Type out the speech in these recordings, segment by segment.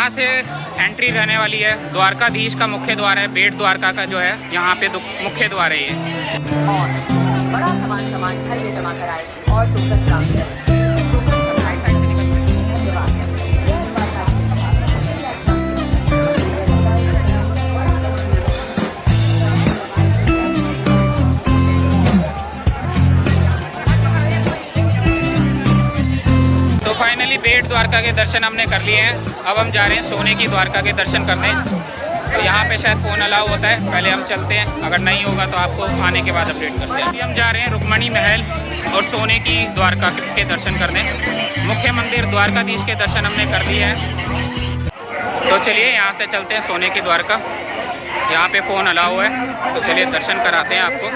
यहाँ से एंट्री रहने वाली है। द्वारकाधीश का मुख्य द्वार है, बेट द्वारका का जो है यहाँ पे मुख्य द्वार है ये। और बड़ा सामान घर में जमा कराए और टोकन प्राप्त करें। तो फाइनली बेट द्वारका के दर्शन हमने कर लिए हैं। अब हम जा रहे हैं सोने की द्वारका के दर्शन करने। तो यहाँ पे शायद फ़ोन अलाउ होता है, पहले हम चलते हैं, अगर नहीं होगा तो आपको आने के बाद अपडेट करते हैं। अभी हम जा रहे हैं रुक्मणी महल और सोने की द्वारका के दर्शन करने। मुख्य मंदिर द्वारकाधीश के दर्शन हमने कर लिए हैं। तो चलिए यहाँ से चलते हैं सोने की द्वारका। यहाँ पे फ़ोन अलाउ है, तो चलिए दर्शन कराते हैं आपको।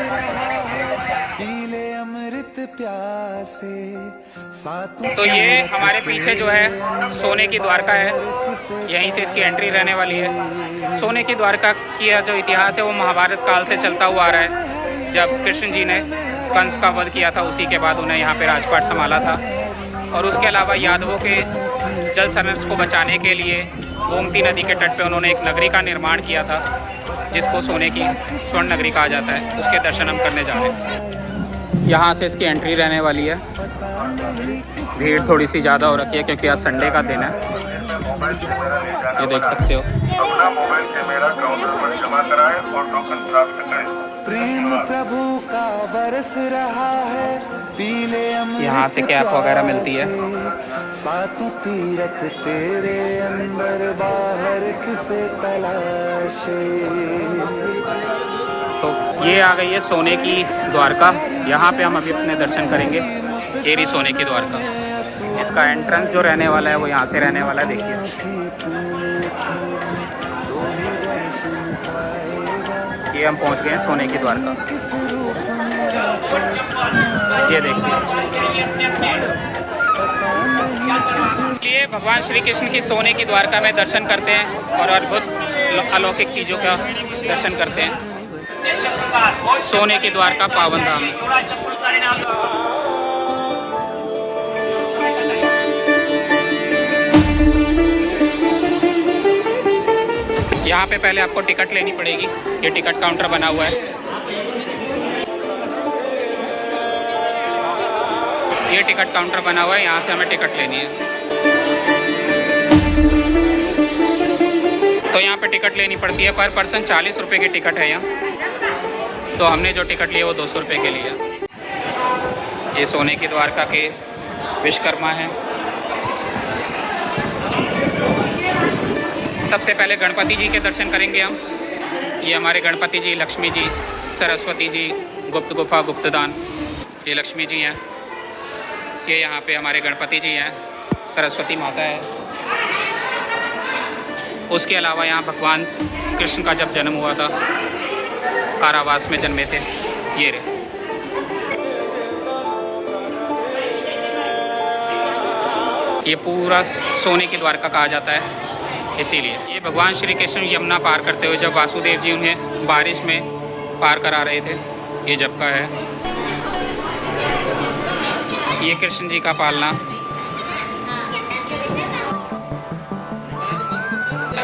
तो ये हमारे पीछे जो है सोने की द्वारका है, यहीं से इसकी एंट्री रहने वाली है। सोने की द्वारका की जो इतिहास है वो महाभारत काल से चलता हुआ आ रहा है। जब कृष्ण जी ने कंस का वध किया था, उसी के बाद उन्हें यहाँ पे राजपाट संभाला था। और उसके अलावा यादवों के जल संरक्षण को बचाने के लिए गोमती नदी के तट पे उन्होंने एक नगरी का निर्माण किया था, जिसको सोने की स्वर्ण नगरी कहा जाता है। उसके दर्शन हम करने जा रहे हैं। यहाँ से इसकी एंट्री रहने वाली है। भीड़ थोड़ी सी ज़्यादा हो रखी है क्योंकि आज संडे का दिन है। ये देख सकते हो। अपना मोबाइल कैमरा काउंटर पर जमा कराएं और टोकन प्राप्त करें। प्रेम प्रभु का बरस रहा है, पीले यहाँ से कैप वगैरह मिलती है। सातों तीरथ तेरे अंदर बाहर किसे तलाशे। तो ये आ गई है सोने की द्वारका। यहाँ पे हम अभी अपने दर्शन करेंगे। ये रही सोने की द्वारका। इसका एंट्रेंस जो रहने वाला है वो यहाँ से रहने वाला है। देखिए, ये हम पहुँच गए हैं सोने की द्वारका। ये देखिए, इसलिए भगवान श्री कृष्ण की सोने की द्वारका में दर्शन करते हैं और अद्भुत अलौकिक चीज़ों का दर्शन करते हैं। सोने की द्वारका पावन धाम। यहाँ पे पहले आपको टिकट लेनी पड़ेगी। ये टिकट काउंटर बना हुआ है। ये टिकट काउंटर बना हुआ है, यहाँ से हमें टिकट लेनी है। तो यहाँ पे टिकट लेनी पड़ती है। पर पर्सन 40 रुपये की टिकट है यहाँ। तो हमने जो टिकट लिया वो 200 रुपये के लिए। ये सोने की द्वारका के विश्वकर्मा हैं। सबसे पहले गणपति जी के दर्शन करेंगे हम। ये हमारे गणपति जी, लक्ष्मी जी, सरस्वती जी, गुप्त गुफा गुप्तदान। ये लक्ष्मी जी हैं। ये यहाँ पे हमारे गणपति जी हैं। सरस्वती माता है। उसके अलावा यहाँ भगवान कृष्ण का जब जन्म हुआ था, कारावास में जन्मे थे। ये रहे। ये पूरा सोने की द्वारका कहा जाता है इसीलिए। ये भगवान श्री कृष्ण यमुना पार करते हुए जब वासुदेव जी उन्हें बारिश में पार करा रहे थे, ये जब का है। ये कृष्ण जी का पालना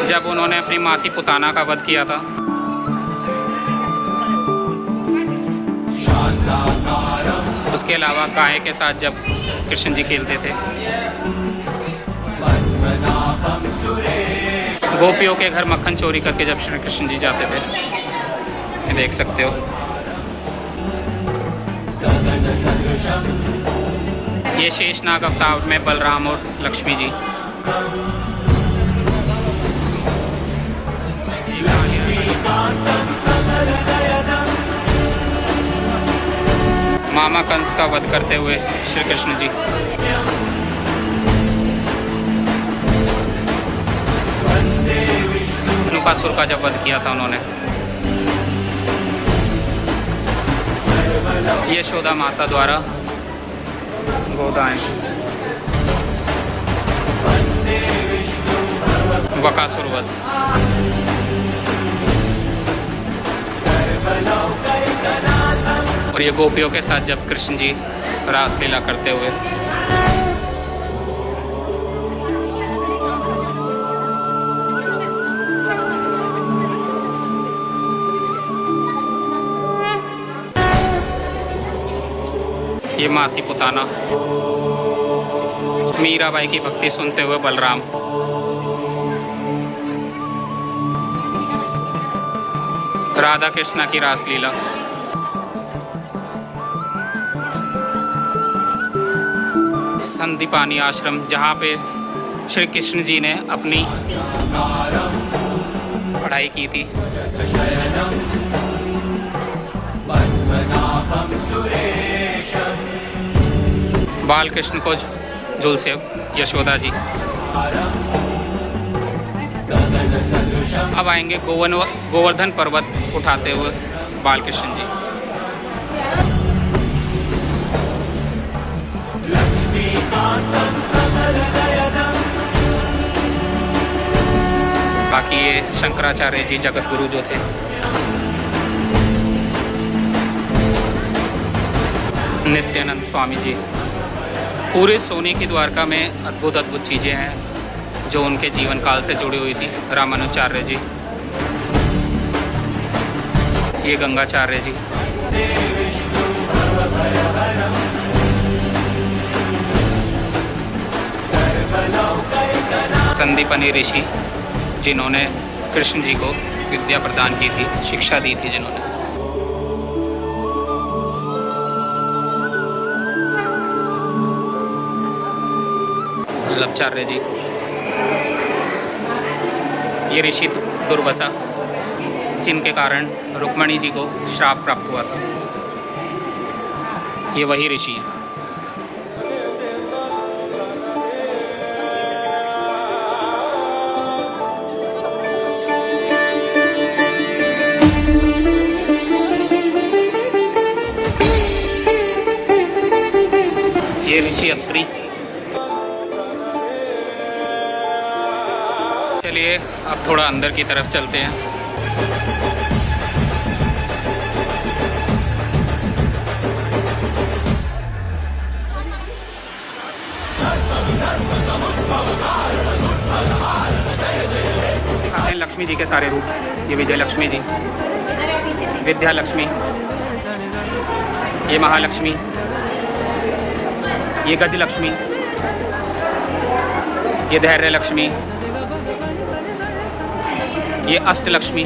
जब उन्होंने अपनी मासी पुताना का वध किया था। उसके अलावा गाय के साथ जब कृष्ण जी खेलते थे। गोपियों के घर मक्खन चोरी करके जब श्री कृष्ण जी जाते थे। ये देख सकते हो। ये शेषनाग अवतार में बलराम और लक्ष्मी जी। मामा कंस का वध करते हुए श्री कृष्ण जी। नुकासुर का जब वध किया था उन्होंने। यशोदा माता द्वारा गोदान। बकासुर वध। और ये गोपियों के साथ जब कृष्ण जी रासलीला करते हुए। ये मासी पुताना, मीराबाई की भक्ति सुनते हुए बलराम। राधा कृष्णा की रासलीला। संदीपानी आश्रम, जहाँ पे श्री कृष्ण जी ने अपनी पढ़ाई की थी। बाल कृष्ण को झूल से यशोदा जी। अब आएंगे गोवर्धन पर्वत उठाते हुए बाल कृष्ण जी। बाकी ये शंकराचार्य जी जगत गुरु जो थे। नित्यानंद स्वामी जी। पूरे सोने की द्वारका में अद्भुत अद्भुत चीज़ें हैं जो उनके जीवन काल से जुड़ी हुई थी। रामानुचार्य जी, ये गंगाचार्य जी, संदीपनी ऋषि जिन्होंने कृष्ण जी को विद्या प्रदान की थी, शिक्षा दी थी जिन्होंने। वल्लभाचार्य जी, ये ऋषि दुर्वासा जिनके कारण रुक्मणी जी को श्राप प्राप्त हुआ था, ये वही ऋषि हैं। ये ऋषि अत्रि। चलिए अब थोड़ा अंदर की तरफ चलते हैं। दिखाते हैं लक्ष्मी जी के सारे रूप। ये विजय लक्ष्मी जी, विद्या लक्ष्मी, ये महालक्ष्मी, ये गज लक्ष्मी, ये धैर्य लक्ष्मी, ये अष्ट लक्ष्मी,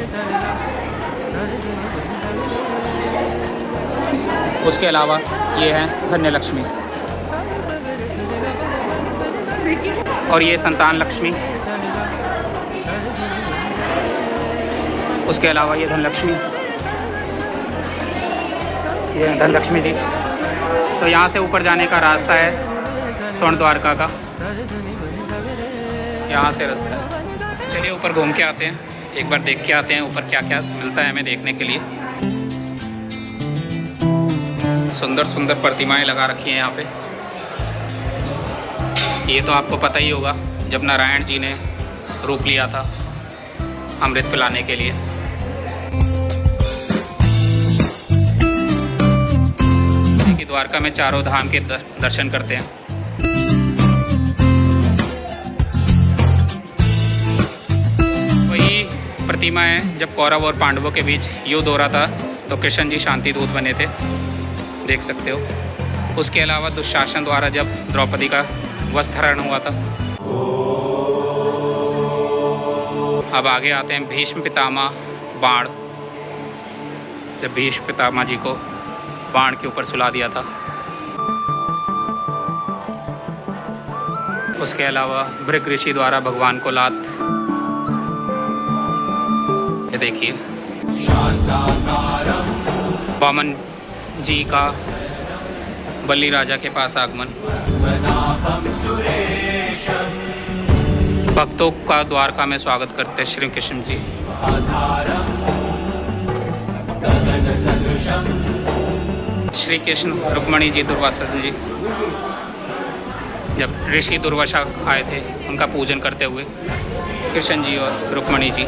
उसके अलावा ये है धन्य लक्ष्मी, और ये संतान लक्ष्मी, उसके अलावा ये धन लक्ष्मी, ये धन लक्ष्मी जी। तो यहाँ से ऊपर जाने का रास्ता है स्वर्ण द्वारका का, यहाँ से रास्ता है। चलिए ऊपर घूम के आते हैं, एक बार देख के आते हैं ऊपर क्या क्या मिलता है हमें देखने के लिए। सुंदर सुंदर प्रतिमाएं लगा रखी हैं यहाँ पे। ये तो आपको पता ही होगा, जब नारायण जी ने रूप लिया था अमृत पिलाने के लिए। द्वारका में चारों धाम के दर्शन करते हैं। वही प्रतिमा है जब कौरव और पांडवों के बीच युद्ध हो रहा था तो कृष्ण जी शांति दूत बने थे, देख सकते हो। उसके अलावा दुशासन द्वारा जब द्रौपदी का वस्त्रहरण हुआ था। अब आगे आते हैं भीष्म पितामह बाण, जब भीष्म पितामह जी को बाण के ऊपर सुला दिया था। उसके अलावा भृग ऋषि द्वारा भगवान को लात, ये देखिए वामन जी का बलि राजा के पास आगमन। भक्तों का द्वारका में स्वागत करते श्री कृष्ण जी। श्री कृष्ण रुक्मणी जी दुर्वासा जी, जब ऋषि दुर्वासा आए थे उनका पूजन करते हुए कृष्ण जी और रुक्मणी जी।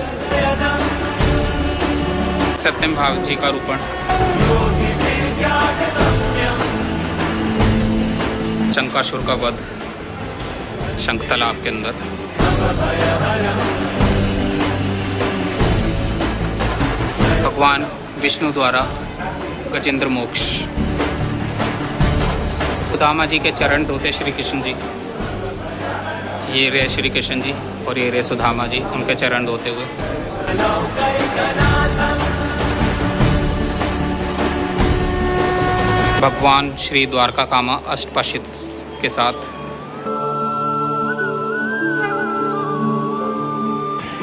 सत्यम भाव जी का रूपण, शंकासुर का वध शंख तालाब के अंदर। भगवान विष्णु द्वारा गजेंद्र मोक्ष। सुदामा जी के चरण धोते श्री कृष्ण जी। ये रहे श्री कृष्ण जी और ये रहे सुदामा जी, उनके चरण धोते हुए। भगवान श्री द्वारका कामा अष्टपशित के साथ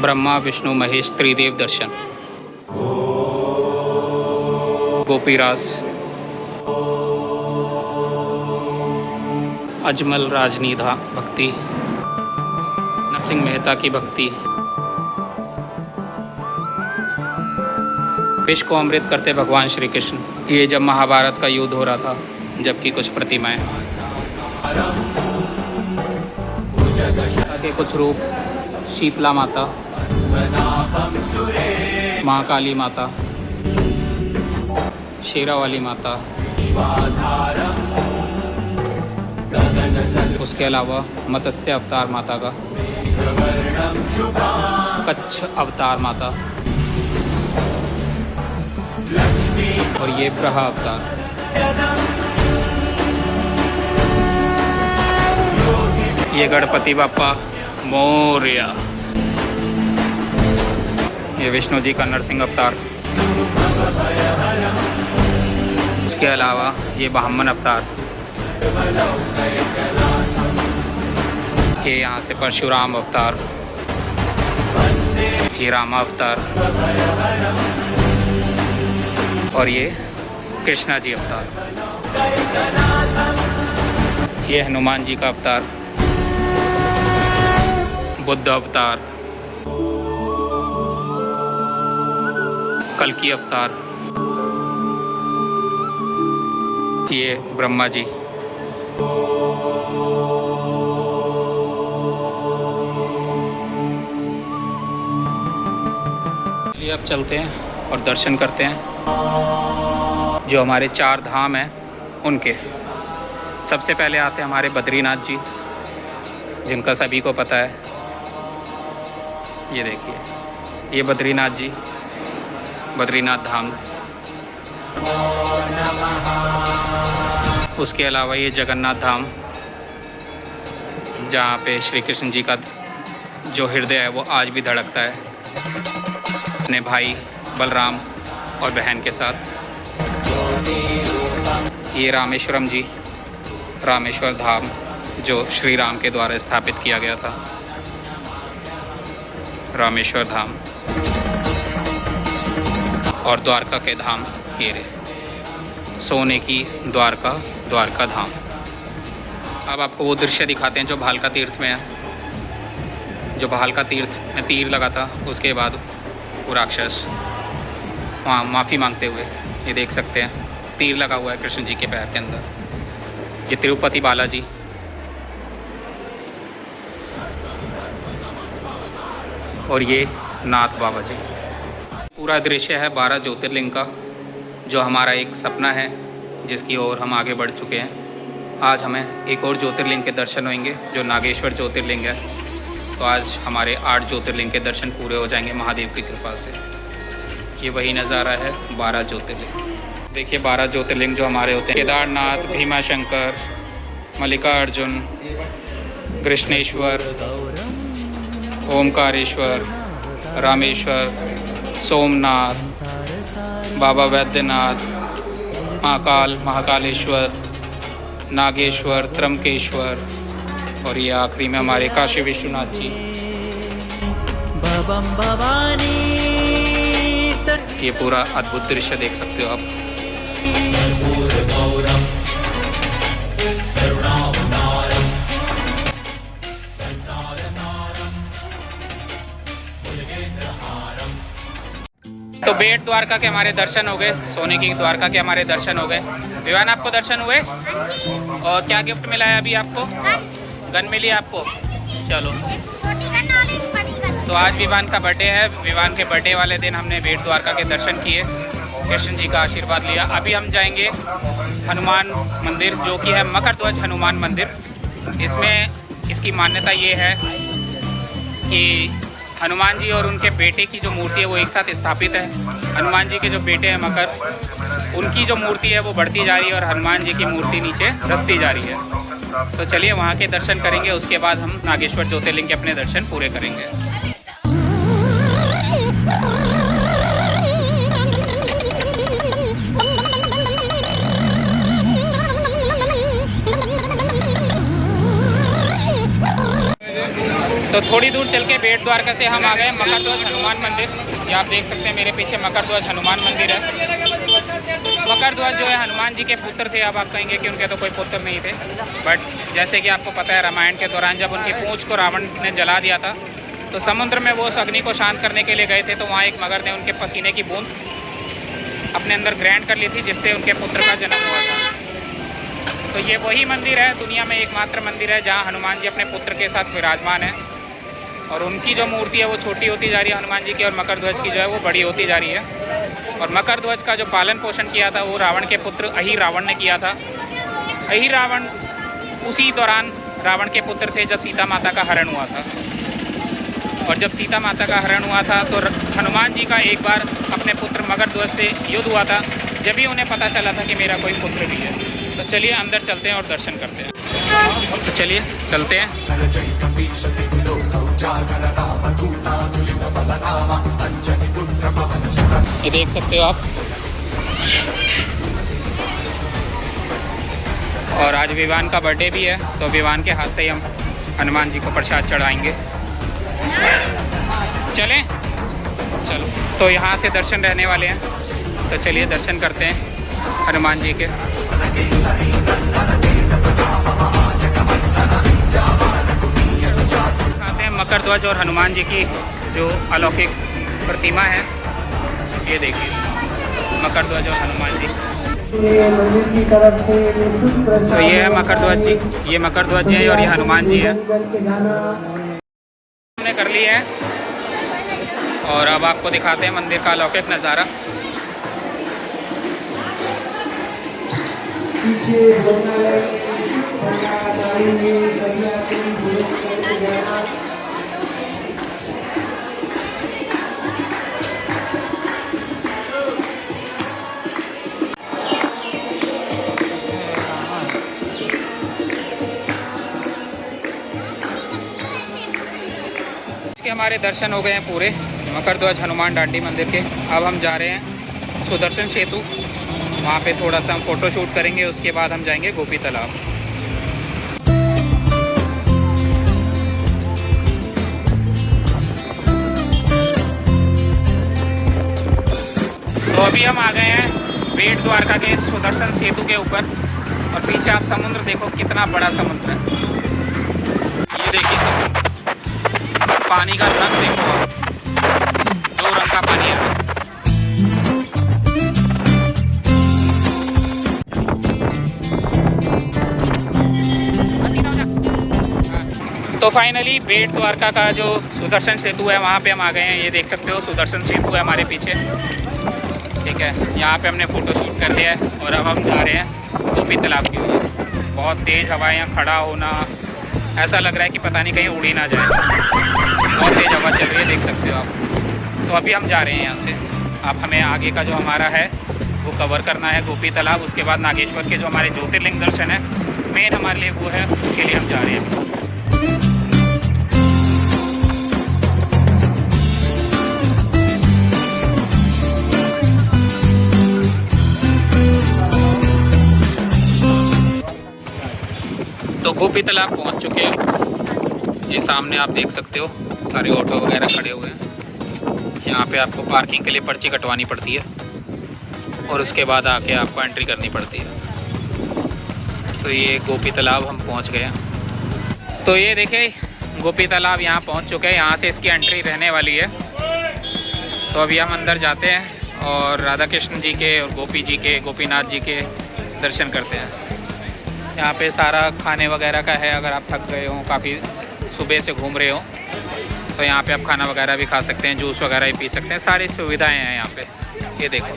ब्रह्मा विष्णु महेश त्रिदेव दर्शन। गोपीरास, अजमल राजनीधा भक्ति, नरसिंह मेहता की भक्ति, विष को अमृत करते भगवान श्री कृष्ण। ये जब महाभारत का युद्ध हो रहा था, जबकि कुछ प्रतिमाएं के कुछ रूप, शीतला माता, महाकाली माता, शेरावाली माता, उसके अलावा मत्स्य अवतार माता का, कच्छ अवतार माता और ये प्रहा अवतार। ये गणपति बाप्पा मोरया। ये विष्णु जी का नरसिंह अवतार। उसके अलावा ये ब्राह्मण अवतार। ये यहाँ से परशुराम अवतार, ये रामा अवतार और ये कृष्णा जी अवतार। ये हनुमान जी का अवतार, बुद्ध अवतार, कल्कि अवतार, ये ब्रह्मा जी। चलिए अब चलते हैं और दर्शन करते हैं जो हमारे 4 धाम हैं उनके। सबसे पहले आते हैं हमारे बद्रीनाथ जी, जिनका सभी को पता है। ये देखिए, ये बद्रीनाथ जी, बद्रीनाथ धाम। उसके अलावा ये जगन्नाथ धाम, जहाँ पे श्री कृष्ण जी का जो हृदय है वो आज भी धड़कता है अपने भाई बलराम और बहन के साथ। ये रामेश्वरम जी, रामेश्वर धाम, जो श्री राम के द्वारा स्थापित किया गया था, रामेश्वर धाम। और द्वारका के धाम ये रहे, सोने की द्वारका, द्वारका धाम। अब आपको वो दृश्य दिखाते हैं जो भालका तीर्थ में है। जो भालका तीर्थ में तीर लगा था, उसके बाद वो राक्षस वहाँ माफ़ी मांगते हुए, ये देख सकते हैं, तीर लगा हुआ है कृष्ण जी के पैर के अंदर। ये तिरुपति बालाजी, और ये नाथ बाबा जी। पूरा दृश्य है 12 ज्योतिर्लिंग का, जो हमारा एक सपना है जिसकी ओर हम आगे बढ़ चुके हैं। आज हमें एक और ज्योतिर्लिंग के दर्शन होंगे जो नागेश्वर ज्योतिर्लिंग है। तो आज हमारे 8 ज्योतिर्लिंग के दर्शन पूरे हो जाएंगे महादेव की कृपा से। ये वही नज़ारा है 12 ज्योतिर्लिंग। देखिए 12 ज्योतिर्लिंग जो हमारे होते हैं, केदारनाथ, भीमाशंकर, मल्लिकार्जुन, कृष्णेश्वर, ओमकारेश्वर, रामेश्वर, सोमनाथ, बाबा वैद्यनाथ, महाकाल, महाकालेश्वर, नागेश्वर, त्रंबकेश्वर और ये आखिरी में हमारे काशी विश्वनाथ जी। ये पूरा अद्भुत दृश्य देख सकते हो आप। तो बेट द्वारका के हमारे दर्शन हो गए, सोने की द्वारका के हमारे दर्शन हो गए। विवान, आपको दर्शन हुए? और क्या गिफ्ट मिला है अभी आपको? गन मिली आपको? चलो, तो आज विवान का बर्थडे है। विवान के बर्थडे वाले दिन हमने बेट द्वारका के दर्शन किए, कृष्ण जी का आशीर्वाद लिया। अभी हम जाएंगे हनुमान मंदिर, जो कि है मकर ध्वज हनुमान मंदिर। इसमें इसकी मान्यता ये है कि हनुमान जी और उनके बेटे की जो मूर्ति है वो एक साथ स्थापित है। हनुमान जी के जो बेटे हैं मकर, उनकी जो मूर्ति है वो बढ़ती जा रही है और हनुमान जी की मूर्ति नीचे धंसती जा रही है। तो चलिए वहाँ के दर्शन करेंगे, उसके बाद हम नागेश्वर ज्योतिर्लिंग के अपने दर्शन पूरे करेंगे। तो थोड़ी दूर चल के बेट द्वारका से हम आ गए मकर ध्वज हनुमान मंदिर। ये आप देख सकते हैं मेरे पीछे मकर ध्वज हनुमान मंदिर है। मकर ध्वज जो है हनुमान जी के पुत्र थे। अब आप कहेंगे कि उनके तो कोई पुत्र नहीं थे, बट जैसे कि आपको पता है रामायण के दौरान जब उनकी पूंछ को रावण ने जला दिया था तो समुद्र में वो उस अग्नि को शांत करने के लिए गए थे, तो वहाँ एक मगर ने उनके पसीने की बूंद अपने अंदर ग्रहण कर ली थी, जिससे उनके पुत्र का जन्म हुआ था। तो ये वही मंदिर है, दुनिया में एकमात्र मंदिर है जहाँ हनुमान जी अपने पुत्र के साथ विराजमान है और उनकी जो मूर्ति है वो छोटी होती जा रही है हनुमान जी की, और मकर ध्वज की जो है वो बड़ी होती जा रही है। और मकर ध्वज का जो पालन पोषण किया था वो रावण के पुत्र अहि रावण ने किया था। अहि रावण उसी दौरान रावण के पुत्र थे जब सीता माता का हरण हुआ था, और जब सीता माता का हरण हुआ था तो हनुमान जी का एक बार अपने पुत्र मकर ध्वज से युद्ध हुआ था, जब ही उन्हें पता चला था कि मेरा कोई पुत्र भी है। तो चलिए अंदर चलते हैं और दर्शन करते हैं। तो चलिए चलते हैं। ये देख सकते हो आप, और आज विवान का बर्थडे भी है, तो विवान के हाथ से ही हम हनुमान जी को प्रसाद चढ़ाएंगे। चलें, चलो। तो यहाँ से दर्शन रहने वाले हैं, तो चलिए दर्शन करते हैं हनुमान जी के। दिखाते हैं मकर ध्वज और हनुमान जी की जो अलौकिक प्रतिमा है। ये देखिए मकर ध्वज और हनुमान जी। तो ये है मकर ध्वज जी, ये मकर ध्वज जी है और ये हनुमान जी है। हमने कर ली है और अब आपको दिखाते हैं मंदिर का अलौकिक नज़ारा। हमारे दर्शन हो गए हैं पूरे मकर ध्वज हनुमान डांडी मंदिर के। अब हम जा रहे हैं सुदर्शन सेतु, वहाँ पे थोड़ा सा हम फ़ोटो शूट करेंगे, उसके बाद हम जाएंगे गोपी तालाब। तो अभी हम आ गए हैं बेट द्वारका के सुदर्शन सेतु के ऊपर, और पीछे आप समुद्र देखो, कितना बड़ा समुद्र है। ये देखिए समुद्र, पानी का रंग देखो, दो रंग का पानी है। तो फाइनली बेट द्वारका का जो सुदर्शन सेतु है वहाँ पे हम आ गए हैं। ये देख सकते हो सुदर्शन सेतु है हमारे पीछे, ठीक है। यहाँ पे हमने फ़ोटो शूट कर लिया है और अब हम जा रहे हैं गोपी तालाब की ओर। बहुत तेज़ हवा है, यहाँ खड़ा होना ऐसा लग रहा है कि पता नहीं कहीं उड़ी ना जाए, बहुत तेज़ हवा चल रही है, देख सकते हो आप। तो अभी हम जा रहे हैं यहाँ से। अब हमें आगे का जो हमारा है वो कवर करना है, गोपी तालाब, उसके बाद नागेश्वर के जो हमारे ज्योतिर्लिंग दर्शन है मेन हमारे लिए वो है, उसके लिए हम जा रहे हैं। तो गोपी तालाब पहुंच चुके हैं। ये सामने आप देख सकते हो सारे ऑटो वगैरह खड़े हुए हैं। यहाँ पे आपको पार्किंग के लिए पर्ची कटवानी पड़ती है और उसके बाद आके आपको एंट्री करनी पड़ती है। तो ये गोपी तालाब हम पहुँच गए हैं। तो ये देखिए गोपी तालाब यहाँ पहुँच चुके हैं, यहाँ से इसकी एंट्री रहने वाली है। तो अभी हम अंदर जाते हैं और राधा कृष्ण जी के और गोपी जी के, गोपीनाथ जी के दर्शन करते हैं। यहाँ पे सारा खाने वगैरह का है, अगर आप थक गए हो, काफ़ी सुबह से घूम रहे हो, तो यहाँ पे आप खाना वगैरह भी खा सकते हैं, जूस वगैरह भी पी सकते हैं, सारी सुविधाएं हैं यहाँ पे। ये देखो,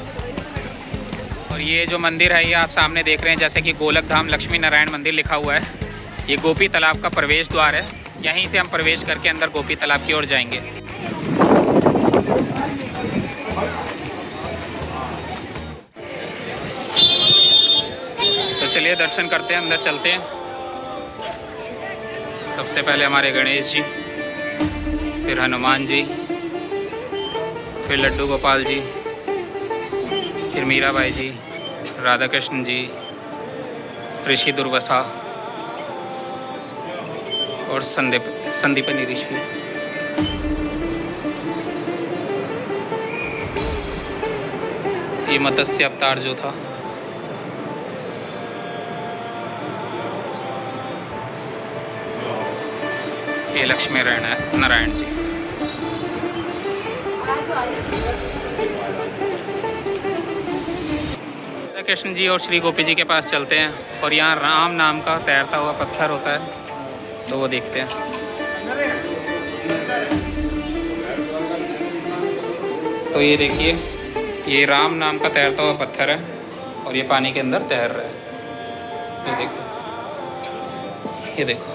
और ये जो मंदिर है ये आप सामने देख रहे हैं, जैसे कि गोलक धाम लक्ष्मी नारायण मंदिर लिखा हुआ है। ये गोपी तालाब का प्रवेश द्वार है, यहीं से हम प्रवेश करके अंदर गोपी तालाब की ओर जाएंगे। चलिए दर्शन करते हैं, अंदर चलते हैं। सबसे पहले हमारे गणेश जी, फिर हनुमान जी, फिर लड्डू गोपाल जी, फिर मीराबाई जी, राधा कृष्ण जी, ऋषि दुर्वासा और संदीपनी ऋषि। ये मत्स्य अवतार जो था, ये लक्ष्मी नारायण जी। राधा कृष्ण जी और श्री गोपी जी के पास चलते हैं और यहाँ राम नाम का तैरता हुआ पत्थर होता है, तो वो देखते हैं। तो ये देखिए, ये राम नाम का तैरता हुआ पत्थर है और ये पानी के अंदर तैर रहा है। ये देखो, ये देखो।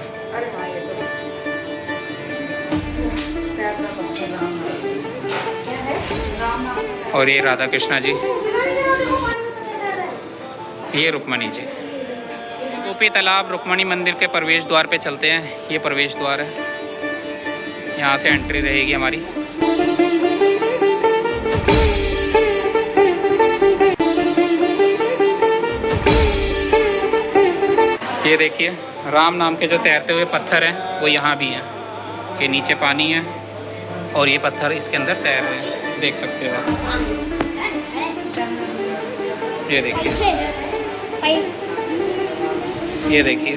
और ये राधा कृष्णा जी, ये रुक्मणी जी। गोपी तालाब रुक्मणी मंदिर के प्रवेश द्वार पे चलते हैं। ये प्रवेश द्वार है, यहाँ से एंट्री रहेगी हमारी। ये देखिए, राम नाम के जो तैरते हुए पत्थर हैं वो यहाँ भी हैं। ये नीचे पानी है और ये पत्थर इसके अंदर तैर रहे हैं, देख सकते हो आप। ये देखिए, ये देखिए।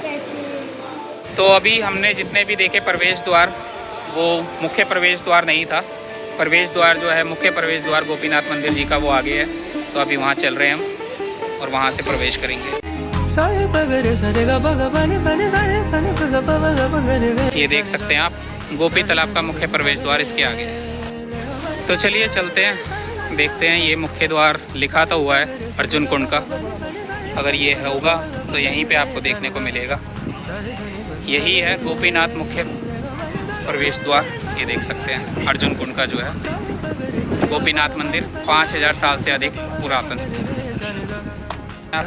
तो अभी हमने जितने भी देखे प्रवेश द्वार, वो मुख्य प्रवेश द्वार नहीं था। प्रवेश द्वार जो है, मुख्य प्रवेश द्वार गोपीनाथ मंदिर जी का, वो आगे है। तो अभी वहाँ चल रहे हैं हम और वहाँ से प्रवेश करेंगे। ये देख सकते हैं आप, गोपी तालाब का मुख्य प्रवेश द्वार इसके आगे है। तो चलिए चलते हैं, देखते हैं। ये मुख्य द्वार लिखा तो हुआ है अर्जुन कुंड का, अगर ये होगा तो यहीं पे आपको देखने को मिलेगा। यही है गोपीनाथ मुख्य प्रवेश द्वार। ये देख सकते हैं अर्जुन कुंड का जो है गोपीनाथ मंदिर, 5000 साल से अधिक पुरातन।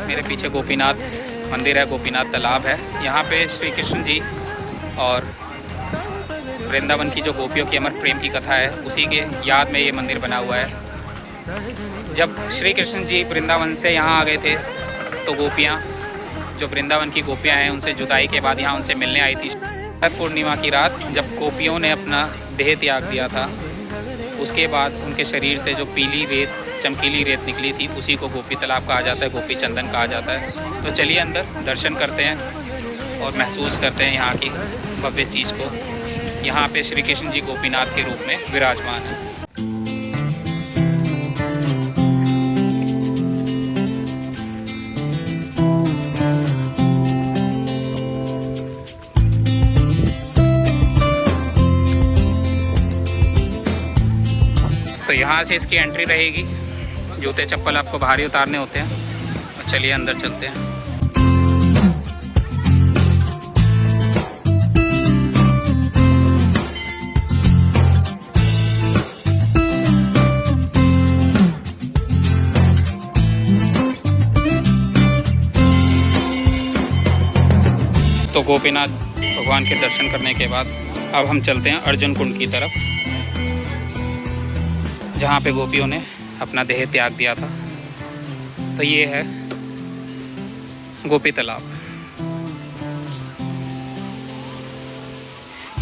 मेरे पीछे गोपीनाथ मंदिर है, गोपीनाथ तालाब है। यहाँ पे श्री कृष्ण जी और वृंदावन की जो गोपियों की अमर प्रेम की कथा है, उसी के याद में ये मंदिर बना हुआ है। जब श्री कृष्ण जी वृंदावन से यहाँ आ गए थे, तो गोपियाँ, जो वृंदावन की गोपियाँ हैं, उनसे जुदाई के बाद यहाँ उनसे मिलने आई थी। पूर्णिमा की रात जब गोपियों ने अपना देह त्याग दिया था, उसके बाद उनके शरीर से जो पीली रेत, चमकीली रेत निकली थी, उसी को गोपी तालाब कहा जाता है, गोपी चंदन कहा जाता है। तो चलिए अंदर दर्शन करते हैं और महसूस करते हैं यहाँ की भव्य चीज़ को। यहाँ पे श्री कृष्ण जी गोपीनाथ के रूप में विराजमान है। तो यहाँ से इसकी एंट्री रहेगी। जूते चप्पल आपको बाहर ही उतारने होते हैं। और चलिए अंदर चलते हैं। तो गोपीनाथ भगवान के दर्शन करने के बाद अब हम चलते हैं अर्जुन कुंड की तरफ, जहाँ पे गोपियों ने अपना देह त्याग दिया था। तो ये है गोपी तालाब।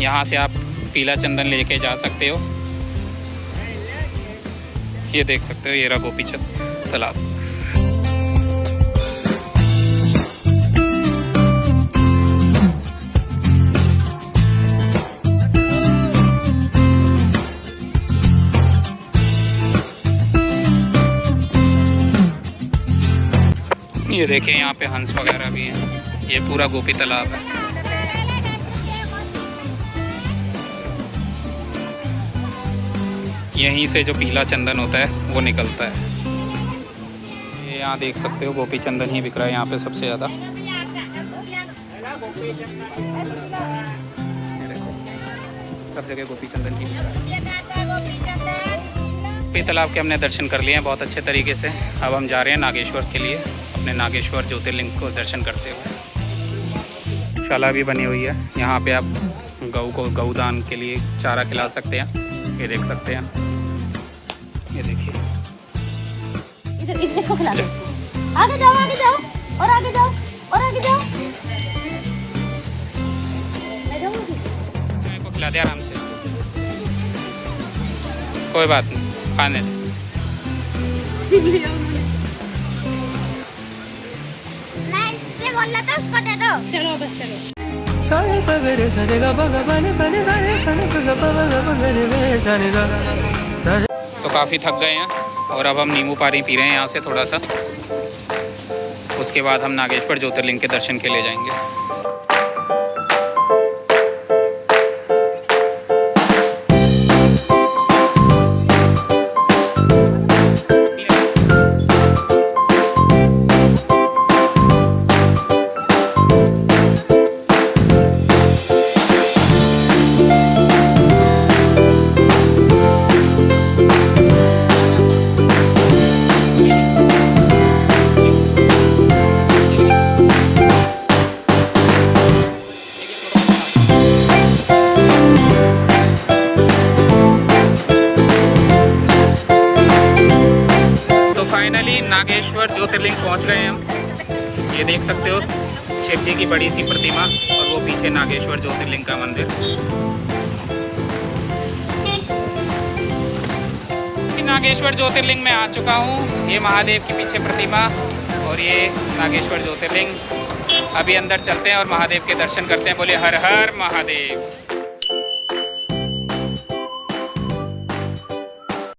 यहाँ से आप पीला चंदन लेके जा सकते हो। ये देख सकते हो, ये रहा गोपी तालाब। ये देखिए, यहाँ पे हंस वगैरह भी हैं। ये पूरा गोपी तालाब है। यहीं से जो पीला चंदन होता है वो निकलता है। ये यहाँ देख सकते हो, गोपी चंदन ही बिक रहा है यहाँ पे सबसे ज़्यादा। सब जगह गोपी चंदन ही बिक रहा है। गोपी तालाब के हमने दर्शन कर लिए हैं बहुत अच्छे तरीके से। अब हम जा रहे हैं नागेश्वर के लिए। अपने नागेश्वर ज्योतिर्लिंग को दर्शन करते हुए। शाला भी बनी हुई है, यहाँ पे आप गऊ को गौदान के लिए चारा खिला सकते हैं। ये देख सकते हैं, ये देखिए। इधर इसको खिला दो। आगे जाओ और आगे जाओ और आगे जाओ। मैं जाऊंगी। मेरे को खिला दे आराम से, कोई बात नहीं, खाने दे। मैं इससे बोल रहा था उसको दे दो। चलो बस चलो। तो काफ़ी थक गए हैं और अब हम नींबू पानी पी रहे हैं यहाँ से थोड़ा सा। उसके बाद हम नागेश्वर ज्योतिर्लिंग के दर्शन के लिए जाएंगे। फाइनली नागेश्वर ज्योतिर्लिंग पहुंच गए हैं हम। ये देख सकते हो शिव जी की बड़ी सी प्रतिमा और वो पीछे नागेश्वर ज्योतिर्लिंग का मंदिर। नागेश्वर ज्योतिर्लिंग में आ चुका हूँ। ये महादेव की पीछे प्रतिमा और ये नागेश्वर ज्योतिर्लिंग। अभी अंदर चलते हैं और महादेव के दर्शन करते हैं। बोले हर हर महादेव।